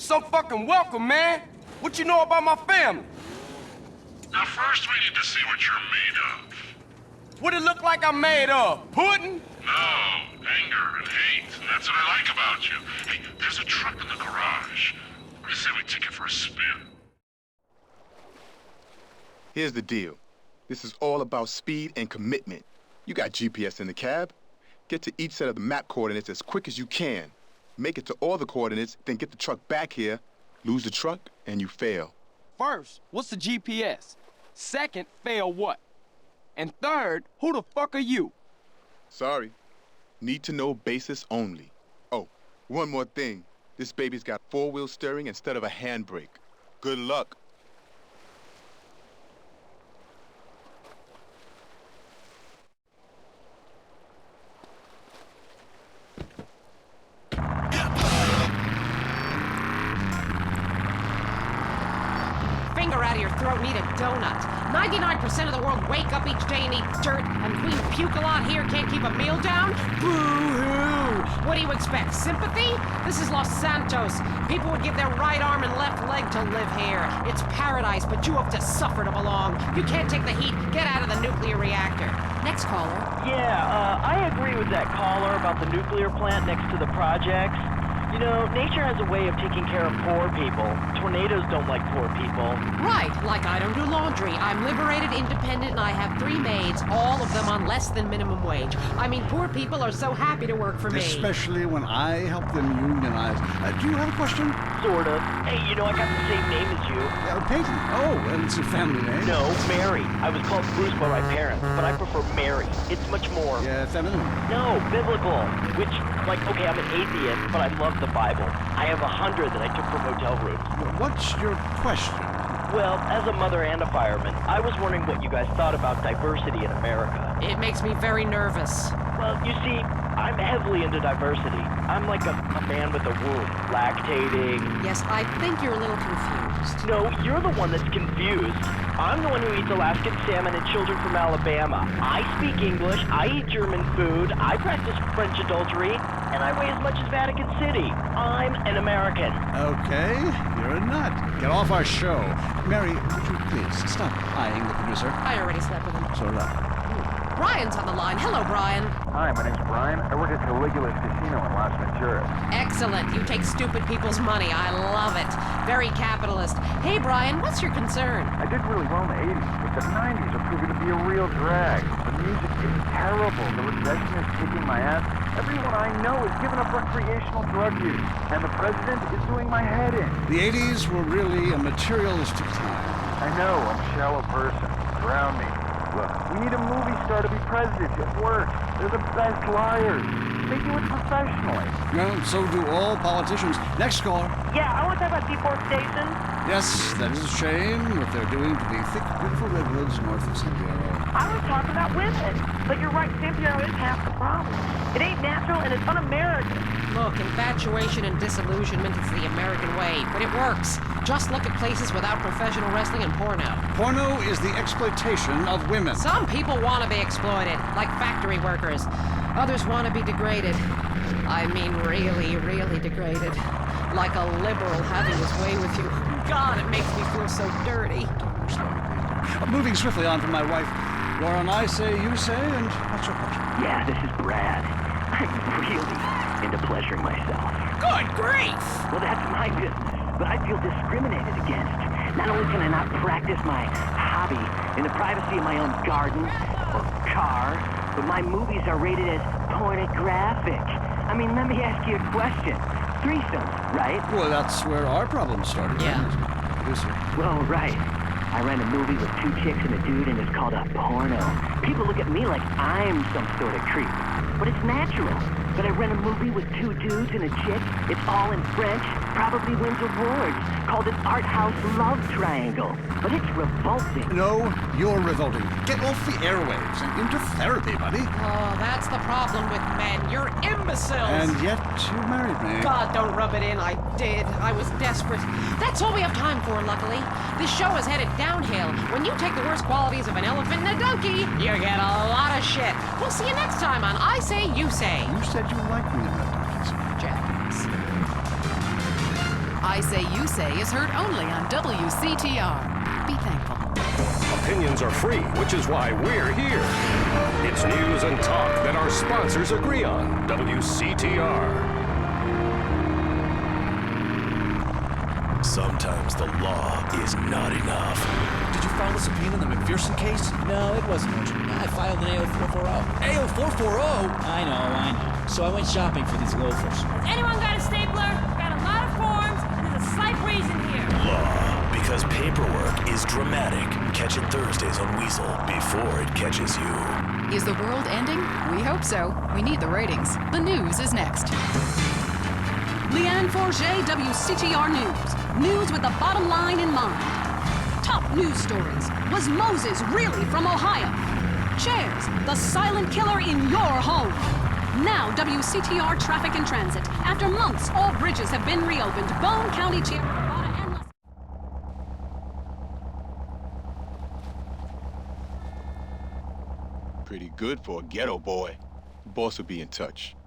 So fucking welcome, man. What you know about my family? Now first we need to see what you're made of. What it look like I'm made of? Pudding? No, anger and hate, and that's what I like about you. Hey, there's a truck in the garage. I say we take it for a spin. Here's the deal. This is all about speed and commitment. You got GPS in the cab. Get to each set of the map coordinates as quick as you can. Make it to all the coordinates, then get the truck back here. Lose the truck, and you fail. First, what's the GPS? Second, fail what? And third, who the fuck are you? Sorry. Need to know basis only. Oh, one more thing. This baby's got four-wheel steering instead of a handbrake. Good luck. Finger out of your throat and eat a donut. 99% of the world wake up each day and eat dirt, and Queen Puke-a-Lot here can't keep a meal down? Boo-hoo! What do you expect, sympathy? This is Los Santos. People would give their right arm and left leg to live here. It's paradise, but you have to suffer to belong. You can't take the heat. Get out of the nuclear reactor. Next caller. Yeah, I agree with that caller about the nuclear plant next to the projects. You know, nature has a way of taking care of poor people. Tornadoes don't like poor people. Right, like I don't do laundry. I'm liberated, independent, and I have 3 maids, all of them on less than minimum wage. I mean, poor people are so happy to work for me. Especially when I help them unionize. Do you have a question? Sort of. Hey, you know, I got the same name as you. Peyton. Oh, and it's a family name. No, Mary. I was called Bruce by my parents, but I prefer Mary. It's much more... Yeah, feminine. No, biblical. Which, like, okay, I'm an atheist, but I love the Bible. I have 100 that I took from hotel rooms. What's your question? Well, as a mother and a fireman, I was wondering what you guys thought about diversity in America. It makes me very nervous. Well, you see, I'm heavily into diversity. I'm like a man with a womb, lactating. Yes, I think you're a little confused. No, you're the one that's confused. I'm the one who eats Alaskan salmon and children from Alabama. I speak English, I eat German food, I practice French adultery, and I weigh as much as Vatican City. I'm an American. Okay, you're a nut. Get off our show. Mary, would you please stop eyeing the producer? I already slept with him. So did I. Brian's on the line. Hello, Brian. Hi, my name's Brian. I work at Caligula's Casino in Las Venturas. Excellent. You take stupid people's money. I love it. Very capitalist. Hey, Brian, what's your concern? I did really well in the 80s, but the 90s are proving to be a real drag. The music is terrible. The recession is kicking my ass. Everyone I know is giving up recreational drug use, and the president is doing my head in. The 80s were really a materialistic time. I know, I'm a shallow person. Drown me. Look, we need a movie star to be president. It works. They're the best liars. They do it professionally. Well, so do all politicians. Next caller. Yeah, I want to talk about deforestation. Yes, that is a shame what they're doing to the thick, beautiful redwoods north of San Diego. I was talking about women. But you're right, San Diego is half the problem. It ain't natural and it's un-American. Look, infatuation and disillusionment is the American way, but it works. Just look at places without professional wrestling and porno. Porno is the exploitation of women. Some people want to be exploited, like factory workers. Others want to be degraded. I mean really, really degraded. Like a liberal having his way with you. God, it makes me feel so dirty. Moving swiftly on from my wife. You're on I Say, You Say, and what's your question? Yeah, this is Brad. I'm really into pleasuring myself. Good grief! Well, that's my business, but I feel discriminated against. Not only can I not practice my hobby in the privacy of my own garden or car, but my movies are rated as pornographic. I mean, let me ask you a question. Threesomes, right? Well, that's where our problem started. Yeah. Producer. Well, right. I ran a movie with 2 chicks and a dude, and it's called a porno. People look at me like I'm some sort of creep, but it's natural. But I ran a movie with 2 dudes and a chick. It's all in French, probably wins awards, called an art house love triangle. But it's revolting. No, you're revolting. Get off the airwaves and into therapy, buddy. Oh, that's the problem with men. You're imbeciles. And yet you married me. God, don't rub it in. I did. I was desperate. That's all we have time for, luckily. This show is headed downhill. When you take the worst qualities of an elephant and a donkey, you get a lot of shit. We'll see you next time on I Say, You Say. You said you liked me in that donkeys. Japanese. I I Say You Say is heard only on WCTR. Be thankful. Opinions are free, which is why we're here. It's news and talk that our sponsors agree on. WCTR. Sometimes the law is not enough. Did you file a subpoena in the McPherson case? No, it wasn't urgent. I filed an AO440. AO440? I know. So I went shopping for these loafers. Has anyone got a stapler? Got a lot of forms, and there's a slight breeze in here. Law, because paperwork is dramatic. Catch it Thursdays on Weasel before it catches you. Is the world ending? We hope so. We need the ratings. The news is next. Leanne Forget, WCTR News. News with the bottom line in mind. Top news stories. Was Moses really from Ohio? Chairs, the silent killer in your home. Now WCTR Traffic and Transit. After months, all bridges have been reopened. Bone County Chair. Pretty good for a ghetto boy. The boss will be in touch.